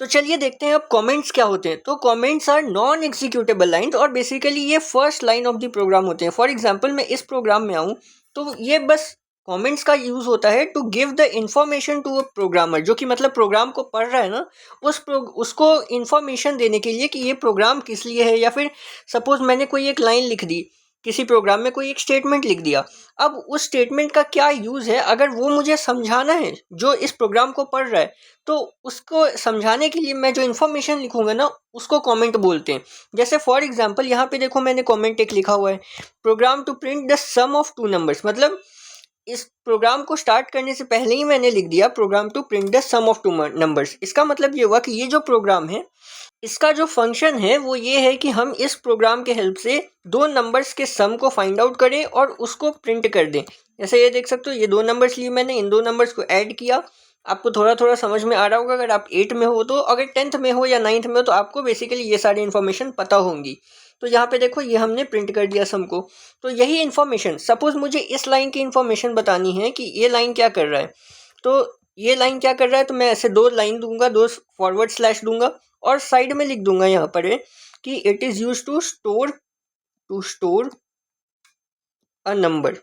तो चलिए देखते हैं अब कमेंट्स क्या होते हैं। तो comments are non executable line और बेसिकली ये first line of the program होते हैं। फॉर एग्जांपल मैं इस प्रोग्राम में आऊँ तो ये बस कमेंट्स का यूज होता है to give the information to a programmer, जो कि मतलब प्रोग्राम को पढ़ रहा है ना, उसको इंफॉर्मेशन देने के लिए कि ये प्रोग्राम किस लिए है। या फिर सपोज मैंने कोई एक लाइन लिख दी किसी प्रोग्राम में, कोई एक स्टेटमेंट लिख दिया, अब उस स्टेटमेंट का क्या यूज़ है अगर वो मुझे समझाना है जो इस प्रोग्राम को पढ़ रहा है, तो उसको समझाने के लिए मैं जो इन्फॉर्मेशन लिखूंगा ना उसको कमेंट बोलते हैं। जैसे फॉर एग्जांपल यहाँ पे देखो मैंने कमेंट एक लिखा हुआ है, program to print the sum of two numbers. मतलब इस प्रोग्राम को स्टार्ट करने से पहले ही मैंने लिख दिया program to print the sum of two numbers. इसका मतलब ये हुआ कि ये जो प्रोग्राम है इसका जो फंक्शन है वो ये है कि हम इस प्रोग्राम के हेल्प से दो नंबर्स के सम को फाइंड आउट करें और उसको प्रिंट कर दें। जैसे ये देख सकते हो, ये दो नंबर्स लिए मैंने, इन दो नंबर्स को ऐड किया। आपको थोड़ा थोड़ा समझ में आ रहा होगा अगर आप 8 में हो तो, अगर 10th में हो या 9th में हो तो आपको बेसिकली ये सारी इन्फॉर्मेशन पता होंगी। तो यहाँ पे देखो ये हमने प्रिंट कर दिया सम को। तो यही इन्फॉर्मेशन, सपोज मुझे इस लाइन की इन्फॉर्मेशन बतानी है कि ये लाइन क्या कर रहा है, तो ये लाइन क्या कर रहा है, तो मैं ऐसे दो लाइन दूंगा, दो फॉरवर्ड स्लैश दूंगा और साइड में लिख दूंगा यहाँ पर है कि it is use to store a number.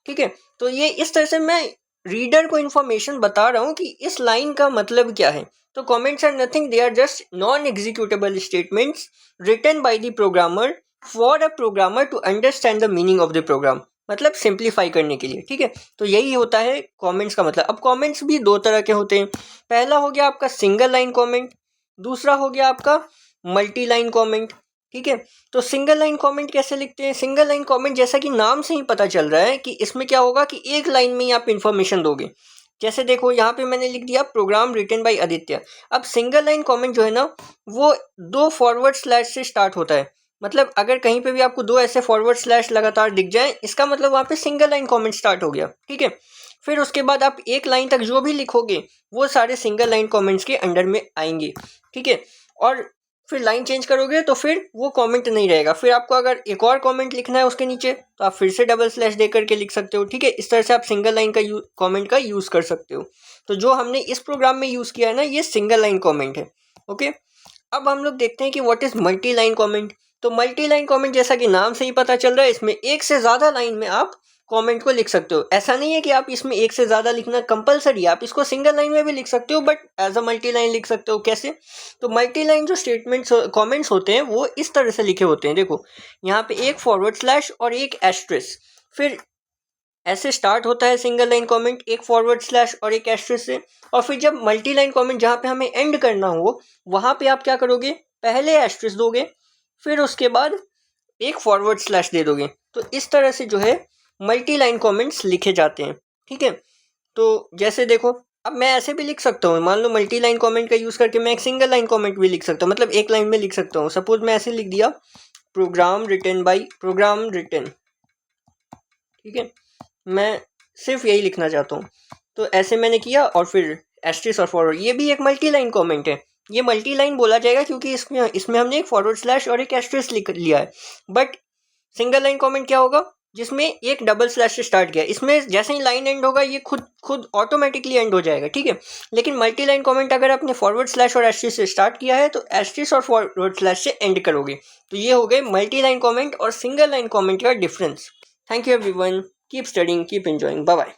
ठीक है, तो ये इस तरह से मैं रीडर को इन्फॉर्मेशन बता रहा हूँ कि इस लाइन का मतलब क्या है। तो comments are nothing, they are just non executable statements written by the programmer for a programmer to understand the meaning of the program. मतलब सिंप्लीफाई करने के लिए। ठीक है, तो यही होता है कमेंट्स का मतलब। अब कमेंट्स भी दो तरह के होते हैं। पहला हो गया आपका सिंगल लाइन कमेंट, दूसरा हो गया आपका मल्टी लाइन कमेंट। ठीक है, तो सिंगल लाइन कमेंट कैसे लिखते हैं? सिंगल लाइन कमेंट जैसा कि नाम से ही पता चल रहा है कि इसमें क्या होगा कि एक लाइन में ही आप इन्फॉर्मेशन दोगे। जैसे देखो यहाँ पे मैंने लिख दिया प्रोग्राम रिटन बाय आदित्य। अब सिंगल लाइन कमेंट जो है ना वो दो फॉरवर्ड स्लैश से स्टार्ट होता है। मतलब अगर कहीं पे भी आपको दो ऐसे फॉरवर्ड स्लैश लगातार दिख जाए, इसका मतलब वहाँ पे सिंगल लाइन कमेंट स्टार्ट हो गया। ठीक है, फिर उसके बाद आप एक लाइन तक जो भी लिखोगे वो सारे सिंगल लाइन कमेंट्स के अंडर में आएंगे। ठीक है, और फिर लाइन चेंज करोगे तो फिर वो कमेंट नहीं रहेगा। फिर आपको अगर एक और कमेंट लिखना है उसके नीचे तो आप फिर से डबल स्लैश दे करके लिख सकते हो। ठीक है, इस तरह से आप सिंगल लाइन का कमेंट का यूज़ कर सकते हो। तो जो हमने इस प्रोग्राम में यूज़ किया है ना, ये सिंगल लाइन कमेंट है। ओके, अब हम लोग देखते हैं कि what is multi line comment. तो मल्टी लाइन कमेंट जैसा कि नाम से ही पता चल रहा है, इसमें एक से ज़्यादा लाइन में आप कमेंट को लिख सकते हो। ऐसा नहीं है कि आप इसमें एक से ज़्यादा लिखना कंपलसरी है, आप इसको सिंगल लाइन में भी लिख सकते हो, but as a multi line लिख सकते हो। कैसे? तो मल्टी लाइन जो स्टेटमेंट्स कमेंट्स होते हैं वो इस तरह से लिखे होते हैं। देखो यहाँ पे एक फॉरवर्ड स्लैश और एक एस्ट्रिस, फिर ऐसे स्टार्ट होता है सिंगल लाइन कमेंट एक फॉरवर्ड स्लैश और एक एस्ट्रिस से। और फिर जब मल्टी लाइन कमेंट जहाँ पे हमें एंड करना हो वहाँ पे आप क्या करोगे, पहले एस्ट्रिस दोगे फिर उसके बाद एक फॉरवर्ड स्लैश दे दोगे। तो इस तरह से जो है मल्टी लाइन कमेंट्स लिखे जाते हैं। ठीक है, तो जैसे देखो अब मैं ऐसे भी लिख सकता हूँ, मान लो मल्टी लाइन कमेंट का यूज़ करके मैं एक सिंगल लाइन कमेंट भी लिख सकता हूँ, मतलब एक लाइन में लिख सकता हूँ। सपोज मैं ऐसे लिख दिया प्रोग्राम रिटन। ठीक है, मैं सिर्फ यही लिखना चाहता हूँ तो ऐसे मैंने किया और फिर एस्ट्रिस और फॉरवर्ड, ये भी एक मल्टी लाइन कमेंट है। ये मल्टी लाइन बोला जाएगा क्योंकि इसमें हमने एक फॉरवर्ड स्लैश और एक एस्ट्रिस लिख लिया है। बट सिंगल लाइन कमेंट क्या होगा, जिसमें एक डबल स्लैश से स्टार्ट किया, इसमें जैसे ही लाइन एंड होगा ये खुद ऑटोमेटिकली एंड हो जाएगा। ठीक है, लेकिन मल्टी लाइन कमेंट अगर आपने फॉरवर्ड स्लैश और एस्ट्रिस से स्टार्ट किया है तो एस्ट्रिस और फॉरवर्ड स्लैश से एंड करोगे। तो ये हो गए मल्टी लाइन कमेंट और सिंगल लाइन कमेंट का difference. Thank you everyone, keep studying, keep enjoying, bye bye.